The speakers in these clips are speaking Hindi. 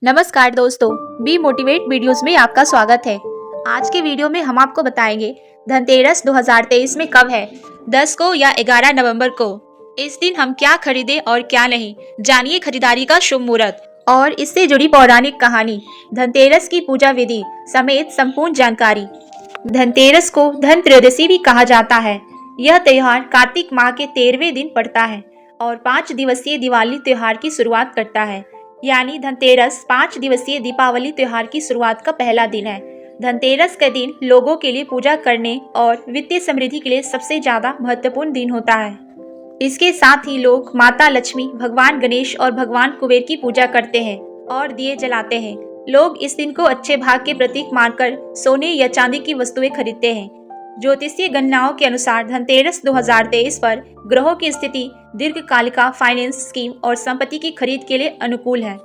नमस्कार दोस्तों, बी मोटिवेट वीडियोस में आपका स्वागत है। आज के वीडियो में हम आपको बताएंगे धनतेरस 2023 में कब है, 10 को या 11 नवंबर को। इस दिन हम क्या खरीदें और क्या नहीं, जानिए खरीदारी का शुभ मुहूर्त और इससे जुड़ी पौराणिक कहानी, धनतेरस की पूजा विधि समेत संपूर्ण जानकारी। धनतेरस को धन त्रयोदशी भी कहा जाता है। यह त्योहार कार्तिक माह के 13वें दिन पड़ता है और 5 दिवसीय दिवाली त्योहार की शुरुआत करता है। यानी धनतेरस 5 दिवसीय दीपावली त्योहार की शुरुआत का पहला दिन है। धनतेरस का दिन लोगों के लिए पूजा करने और वित्तीय समृद्धि के लिए सबसे ज्यादा महत्वपूर्ण दिन होता है। इसके साथ ही लोग माता लक्ष्मी, भगवान गणेश और भगवान कुबेर की पूजा करते हैं और दिए जलाते हैं। लोग इस दिन को अच्छे भाग के प्रतीक मानकर सोने या चांदी की वस्तुएं खरीदते हैं। ज्योतिषीय गणनाओं के अनुसार धनतेरस 2023 पर ग्रहों की स्थिति दीर्घकालिका फाइनेंस स्कीम और संपत्ति की खरीद के लिए अनुकूल है।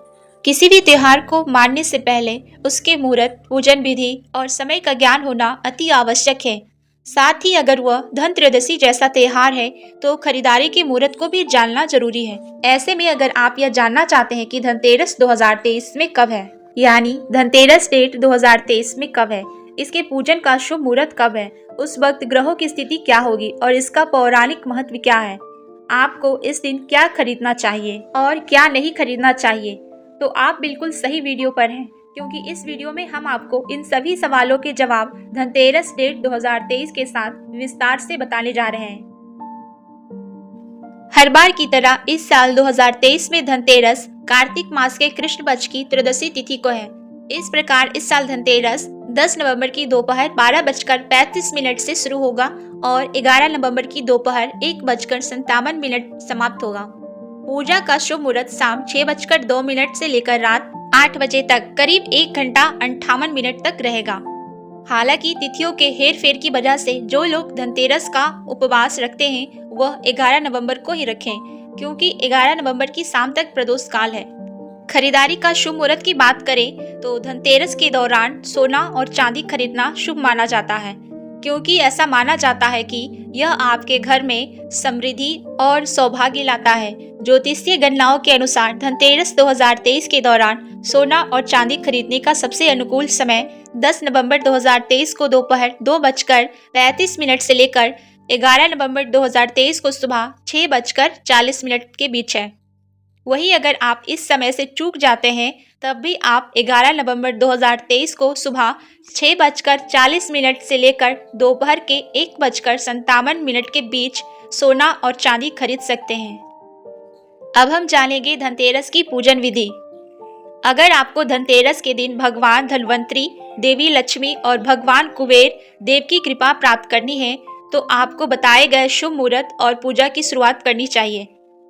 किसी भी त्योहार को मानने से पहले उसके मुहूर्त, पूजन विधि और समय का ज्ञान होना अति आवश्यक है। साथ ही अगर वह धन त्रयोदशी जैसा त्योहार है तो खरीदारी के मुहूर्त को भी जानना जरूरी है। ऐसे में अगर आप यह जानना चाहते हैं कि धनतेरस 2023 में कब है, यानी धनतेरस डेट 2023 में कब है, इसके पूजन का शुभ मुहूर्त कब है, उस वक्त ग्रहों की स्थिति क्या होगी और इसका पौराणिक महत्व क्या है, आपको इस दिन क्या खरीदना चाहिए और क्या नहीं खरीदना चाहिए, तो आप बिल्कुल सही वीडियो पर हैं, क्योंकि इस वीडियो में हम आपको इन सभी सवालों के जवाब धनतेरस डेट 2023 के साथ विस्तार से बताने जा रहे हैं। हर बार की तरह इस साल 2023 में धनतेरस कार्तिक मास के कृष्ण पक्ष की त्रयोदशी तिथि को है। इस प्रकार इस साल धनतेरस 10 नवंबर की दोपहर 12:35 से शुरू होगा और 11 नवंबर की दोपहर 1:57 समाप्त होगा। पूजा का शुभ मुहूर्त शाम 6:02 से लेकर रात 8 बजे तक करीब 1 घंटा 58 मिनट तक रहेगा। हालांकि तिथियों के हेर फेर की वजह से जो लोग धनतेरस का उपवास रखते हैं वह 11 नवंबर को ही रखें, क्योंकि 11 नवंबर की शाम तक प्रदोष काल है। खरीदारी का शुभ मुहूर्त की बात करें तो धनतेरस के दौरान सोना और चांदी खरीदना शुभ माना जाता है, क्योंकि ऐसा माना जाता है कि यह आपके घर में समृद्धि और सौभाग्य लाता है। ज्योतिषीय गणनाओं के अनुसार धनतेरस 2023 के दौरान सोना और चांदी खरीदने का सबसे अनुकूल समय 10 नवंबर 2023 को दोपहर 2:35 से लेकर 11 नवंबर 2023 को सुबह 6:40 के बीच है। वही अगर आप इस समय से चूक जाते हैं तब भी आप 11 नवंबर 2023 को सुबह 6:40 से लेकर दोपहर के 1:57 के बीच सोना और चांदी खरीद सकते हैं। अब हम जानेंगे धनतेरस की पूजन विधि। अगर आपको धनतेरस के दिन भगवान धन्वंतरी, देवी लक्ष्मी और भगवान कुबेर देव की कृपा प्राप्त करनी है तो आपको बताए गए शुभ मुहूर्त और पूजा की शुरुआत करनी चाहिए।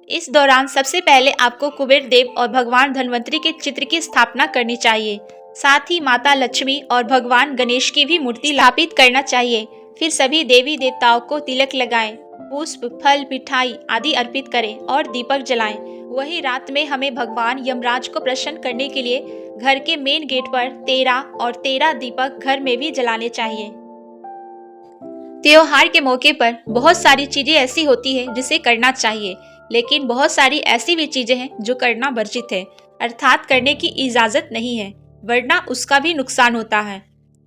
इस दौरान सबसे पहले आपको कुबेर देव और भगवान धन्वंतरी के चित्र की स्थापना करनी चाहिए। साथ ही माता लक्ष्मी और भगवान गणेश की भी मूर्ति स्थापित करना चाहिए। फिर सभी देवी देवताओं को तिलक लगाएं, पुष्प, फल, मिठाई आदि अर्पित करें और दीपक जलाएं। वही रात में हमें भगवान यमराज को प्रसन्न करने के लिए घर के मेन गेट पर 13 दीपक घर में भी जलाने चाहिए। त्योहार के मौके पर बहुत सारी चीजें ऐसी होती है जिसे करना चाहिए, लेकिन बहुत सारी ऐसी भी चीजें हैं जो करना वर्जित है, अर्थात करने की इजाजत नहीं है, वरना उसका भी नुकसान होता है।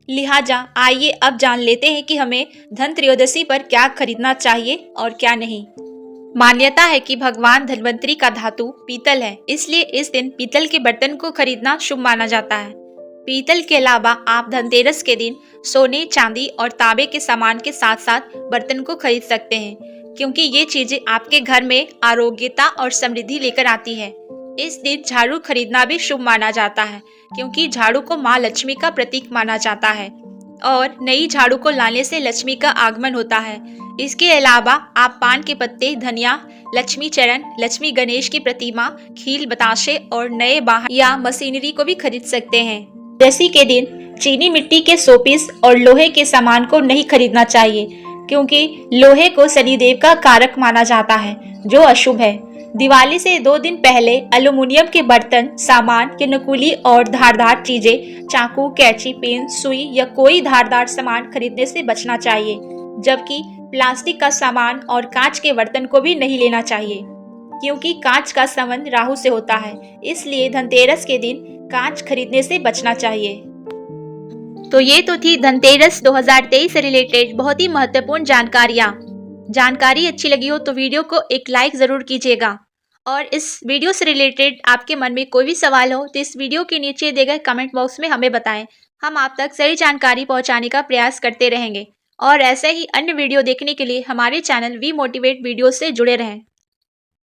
लिहाजा आइए अब जान लेते हैं कि हमें धन त्रयोदशी पर क्या खरीदना चाहिए और क्या नहीं। मान्यता है कि भगवान धन्वंतरी का धातु पीतल है, इसलिए इस दिन पीतल के बर्तन को खरीदना शुभ माना जाता है। पीतल के अलावा आप धनतेरस के दिन सोने, चांदी और तांबे के सामान के साथ साथ बर्तन को खरीद सकते हैं, क्योंकि ये चीजें आपके घर में आरोग्यता और समृद्धि लेकर आती है। इस दिन झाड़ू खरीदना भी शुभ माना जाता है, क्योंकि झाड़ू को माँ लक्ष्मी का प्रतीक माना जाता है और नई झाड़ू को लाने से लक्ष्मी का आगमन होता है। इसके अलावा आप पान के पत्ते, धनिया, लक्ष्मी चरण, लक्ष्मी गणेश की प्रतिमा, खील, बताशे और नए वाहन या मशीनरी को भी खरीद सकते हैं। त्रयोदशी के दिन चीनी मिट्टी के शोपीस और लोहे के सामान को नहीं खरीदना चाहिए, क्योंकि लोहे को शनिदेव का कारक माना जाता है जो अशुभ है। दिवाली से 2 दिन पहले एल्युमिनियम के बर्तन, सामान के नकुली और धारदार चीजें, चाकू, कैंची, पेन, सुई या कोई धारदार सामान खरीदने से बचना चाहिए, जबकि प्लास्टिक का सामान और कांच के बर्तन को भी नहीं लेना चाहिए। क्योंकि कांच का संबंध राहु से होता है, इसलिए धनतेरस के दिन कांच खरीदने से बचना चाहिए। तो ये तो थी धनतेरस 2023 से रिलेटेड बहुत ही महत्वपूर्ण जानकारी अच्छी लगी हो तो वीडियो को एक लाइक ज़रूर कीजिएगा। और इस वीडियो से रिलेटेड आपके मन में कोई भी सवाल हो तो इस वीडियो के नीचे दिए गए कमेंट बॉक्स में हमें बताएं। हम आप तक सही जानकारी पहुंचाने का प्रयास करते रहेंगे और ऐसे ही अन्य वीडियो देखने के लिए हमारे चैनल वी मोटिवेट वीडियो से जुड़े रहें।